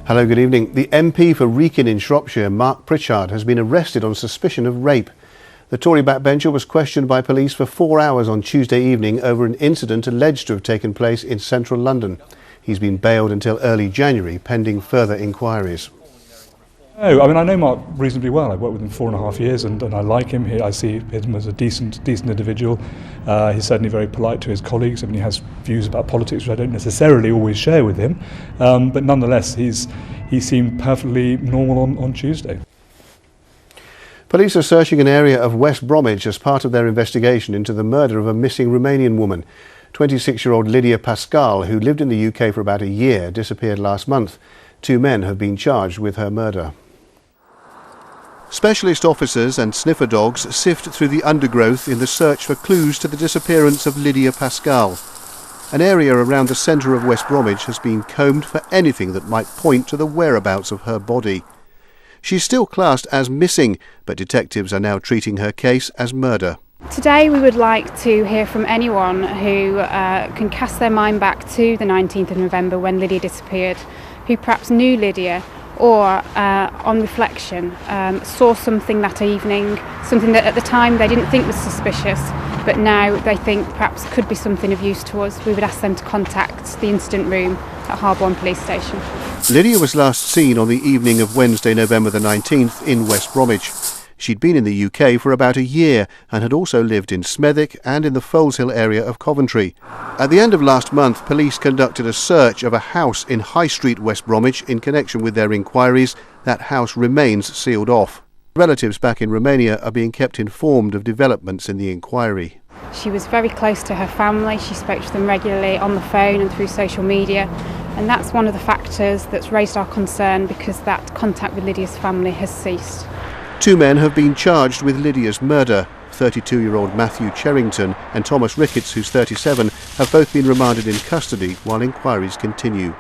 Hello, good evening. The MP for Wrekin in Shropshire, Mark Pritchard, has been arrested on suspicion of rape. The Tory backbencher was questioned by police for 4 hours on Tuesday evening over an incident alleged to have taken place in central London. He's been bailed until early January, pending further inquiries. Oh, I know Mark reasonably well. I've worked with him 4.5 years and I like him. I see him as a decent individual. He's certainly very polite to his colleagues. He has views about politics which I don't necessarily always share with him. But nonetheless, he seemed perfectly normal on Tuesday. Police are searching an area of West Bromwich as part of their investigation into the murder of a missing Romanian woman. 26-year-old Lydia Pascal, who lived in the UK for about a year, disappeared last month. 2 men have been charged with her murder. Specialist officers and sniffer dogs sift through the undergrowth in the search for clues to the disappearance of Lydia Pascal. An area around the centre of West Bromwich has been combed for anything that might point to the whereabouts of her body. She's still classed as missing, but detectives are now treating her case as murder. Today we would like to hear from anyone who can cast their mind back to the 19th of November when Lydia disappeared, who perhaps knew Lydia or on reflection saw something that evening, something that at the time they didn't think was suspicious, but now they think perhaps could be something of use to us. We would ask them to contact the incident room at Harborne Police Station. Lydia was last seen on the evening of Wednesday, November the 19th in West Bromwich. She'd been in the UK for about a year and had also lived in Smethwick and in the Foleshill area of Coventry. At the end of last month, police conducted a search of a house in High Street, West Bromwich. In connection with their inquiries, that house remains sealed off. Relatives back in Romania are being kept informed of developments in the inquiry. She was very close to her family. She spoke to them regularly on the phone and through social media, and that's one of the factors that's raised our concern because that contact with Lydia's family has ceased. 2 men have been charged with Lydia's murder. 32-year-old Matthew Cherrington and Thomas Ricketts, who's 37, have both been remanded in custody while inquiries continue.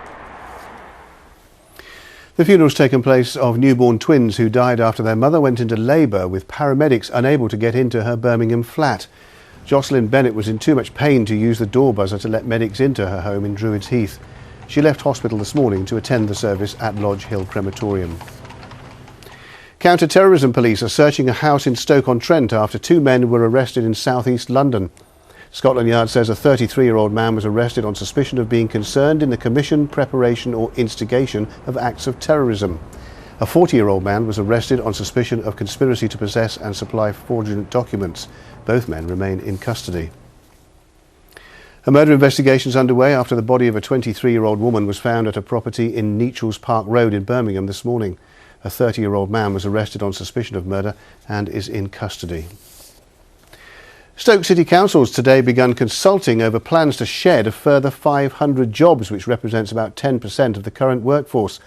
The funeral's taken place of newborn twins who died after their mother went into labour, with paramedics unable to get into her Birmingham flat. Jocelyn Bennett was in too much pain to use the door buzzer to let medics into her home in Druids Heath. She left hospital this morning to attend the service at Lodge Hill Crematorium. Counter-terrorism police are searching a house in Stoke-on-Trent after 2 men were arrested in south-east London. Scotland Yard says a 33-year-old man was arrested on suspicion of being concerned in the commission, preparation or instigation of acts of terrorism. A 40-year-old man was arrested on suspicion of conspiracy to possess and supply fraudulent documents. Both men remain in custody. A murder investigation is underway after the body of a 23-year-old woman was found at a property in Nechells Park Road in Birmingham this morning. A 30-year-old man was arrested on suspicion of murder and is in custody. Stoke City Council has today begun consulting over plans to shed a further 500 jobs, which represents about 10% of the current workforce.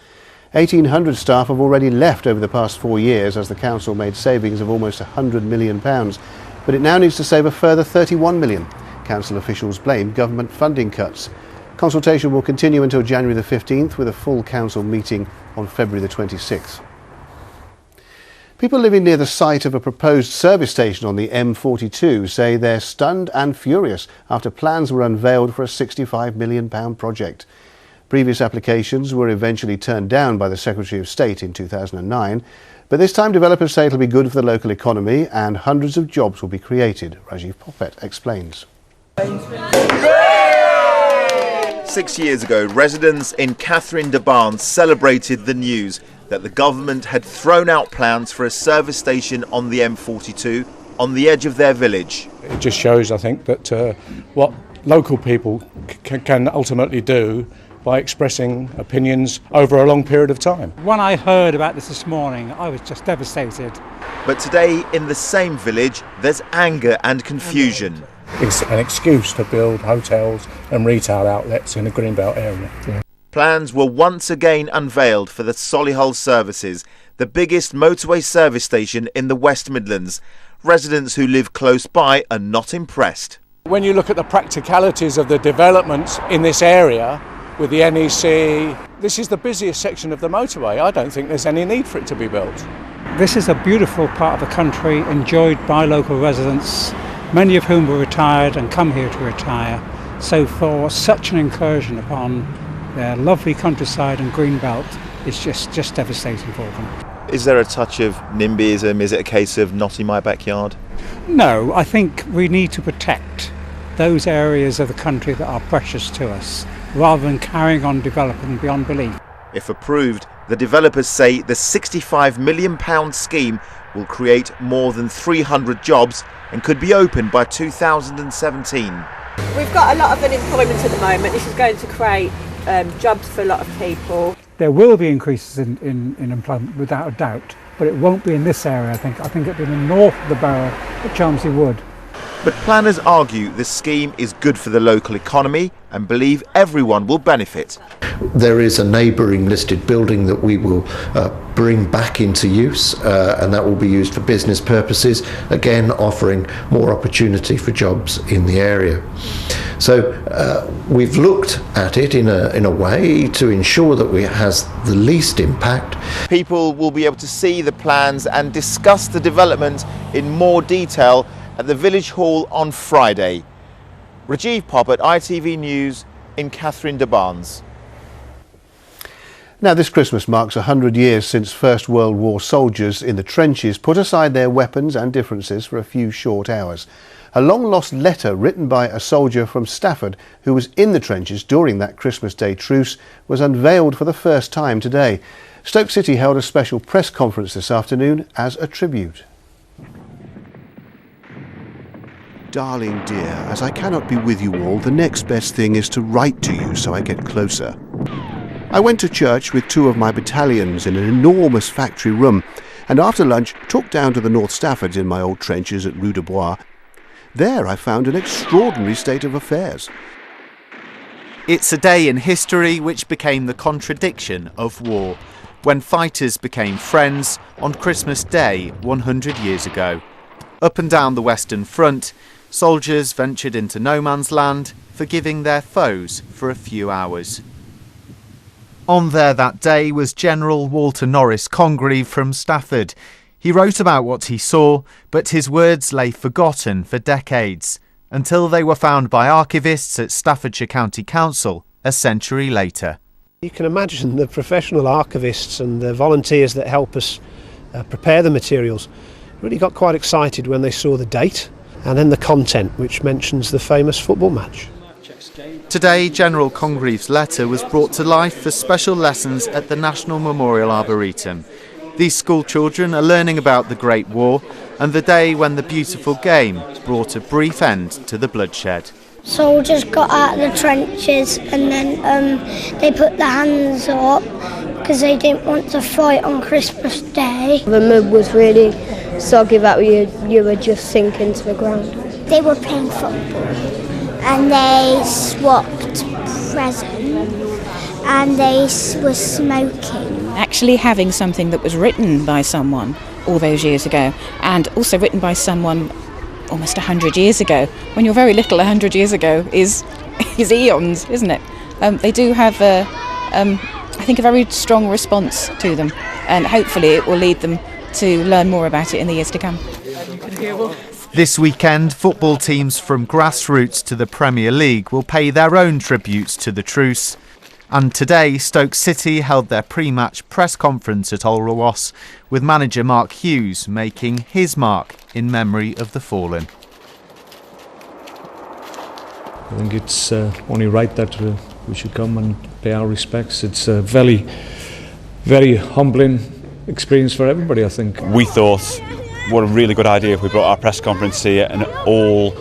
1,800 staff have already left over the past 4 years as the council made savings of almost £100 million, but it now needs to save a further £31 million. Council officials blame government funding cuts. Consultation will continue until January the 15th, with a full council meeting on February the 26th. People living near the site of a proposed service station on the M42 say they're stunned and furious after plans were unveiled for a £65 million project. Previous applications were eventually turned down by the Secretary of State in 2009, but this time developers say it'll be good for the local economy and hundreds of jobs will be created. Rajiv Poppet explains. 6 years ago, residents in Catherine de Barnes celebrated the news that the government had thrown out plans for a service station on the M42 on the edge of their village. It just shows, I think, that what local people can ultimately do by expressing opinions over a long period of time. When I heard about this morning, I was just devastated. But today, in the same village, there's anger and confusion. It's an excuse to build hotels and retail outlets in the Greenbelt area. Yeah. Plans were once again unveiled for the Solihull services, the biggest motorway service station in the West Midlands. Residents who live close by are not impressed. When you look at the practicalities of the developments in this area with the NEC, this is the busiest section of the motorway. I don't think there's any need for it to be built. This is a beautiful part of the country, enjoyed by local residents, many of whom were retired and come here to retire. So for such an incursion upon their lovely countryside and green belt, it's just devastating for them. Is there a touch of NIMBYism? Is it a case of not in my backyard? No, I think we need to protect those areas of the country that are precious to us, rather than carrying on developing beyond belief. If approved, the developers say the £65 million scheme will create more than 300 jobs and could be opened by 2017. We've got a lot of unemployment at the moment. This is going to create jobs for a lot of people. There will be increases in employment without a doubt, but it won't be in this area, I think. I think it'll be in the north of the borough at Chelmsford Wood. But planners argue the scheme is good for the local economy and believe everyone will benefit. There is a neighbouring listed building that we will bring back into use, and that will be used for business purposes, again offering more opportunity for jobs in the area. So we've looked at it in a way to ensure that it has the least impact. People will be able to see the plans and discuss the development in more detail at the Village Hall on Friday. Rajiv Popat, ITV News in Catherine de Barnes. Now, this Christmas marks 100 years since First World War soldiers in the trenches put aside their weapons and differences for a few short hours. A long-lost letter written by a soldier from Stafford who was in the trenches during that Christmas Day truce was unveiled for the first time today. Stoke City held a special press conference this afternoon as a tribute. Darling dear, as I cannot be with you all, the next best thing is to write to you so I get closer. I went to church with 2 of my battalions in an enormous factory room, and after lunch took down to the North Staffords in my old trenches at Rue de Bois. There I found an extraordinary state of affairs. It's a day in history which became the contradiction of war, when fighters became friends on Christmas Day 100 years ago. Up and down the Western Front, soldiers ventured into no man's land, forgiving their foes for a few hours. On there that day was General Walter Norris Congreve from Stafford. He wrote about what he saw, but his words lay forgotten for decades, until they were found by archivists at Staffordshire County Council a century later. You can imagine the professional archivists and the volunteers that help us prepare the materials really got quite excited when they saw the date and then the content, which mentions the famous football match. Today, General Congreve's letter was brought to life for special lessons at the National Memorial Arboretum. These school children are learning about the Great War and the day when the beautiful game brought a brief end to the bloodshed. Soldiers got out of the trenches and then they put their hands up because they didn't want to fight on Christmas Day. The mud was really soggy that you were just sinking to the ground. They were playing football and they swapped presents and they were smoking. Actually having something that was written by someone all those years ago and also written by someone almost 100 years ago. When you're very little, 100 years ago is eons, isn't it? They do have, I think, a very strong response to them, and hopefully it will lead them to learn more about it in the years to come. This weekend, football teams from grassroots to the Premier League will pay their own tributes to the truce. And today, Stoke City held their pre-match press conference at Olrawas, with manager Mark Hughes making his mark in memory of the fallen. I think it's only right that we should come and pay our respects. It's a very, very humbling experience for everybody, I think. We thought, what a really good idea if we brought our press conference here and all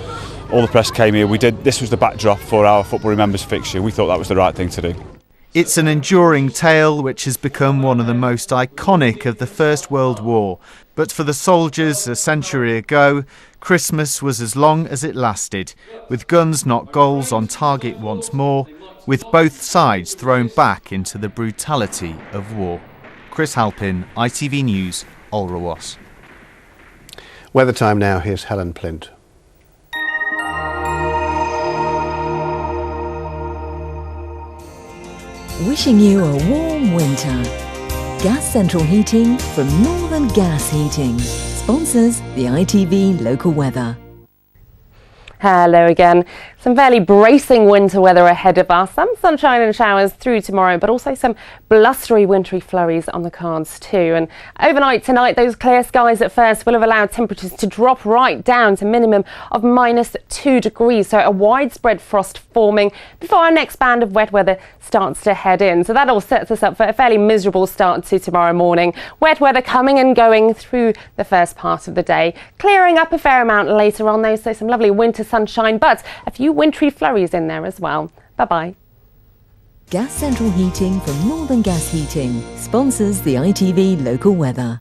the press came here. This was the backdrop for our Football Remembers fixture. We thought that was the right thing to do. It's an enduring tale which has become one of the most iconic of the First World War. But for the soldiers a century ago, Christmas was as long as it lasted, with guns not goals on target once more, with both sides thrown back into the brutality of war. Chris Halpin, ITV News, Olrawas. Weather time now, here's Helen Plint. Wishing you a warm winter. Gas Central Heating from Northern Gas Heating sponsors the ITV local weather. Hello again. Some fairly bracing winter weather ahead of us. Some sunshine and showers through tomorrow, but also some blustery wintry flurries on the cards too. And overnight tonight, those clear skies at first will have allowed temperatures to drop right down to a minimum of -2 degrees. So a widespread frost forming before our next band of wet weather starts to head in. So that all sets us up for a fairly miserable start to tomorrow morning. Wet weather coming and going through the first part of the day. Clearing up a fair amount later on though, so some lovely winter sunshine, but a few wintry flurries in there as well. Bye-bye. Gas Central Heating from Northern Gas Heating sponsors the ITV local weather.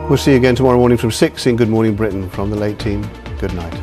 We'll see you again tomorrow morning from 6 in Good Morning Britain. From the late team, good night.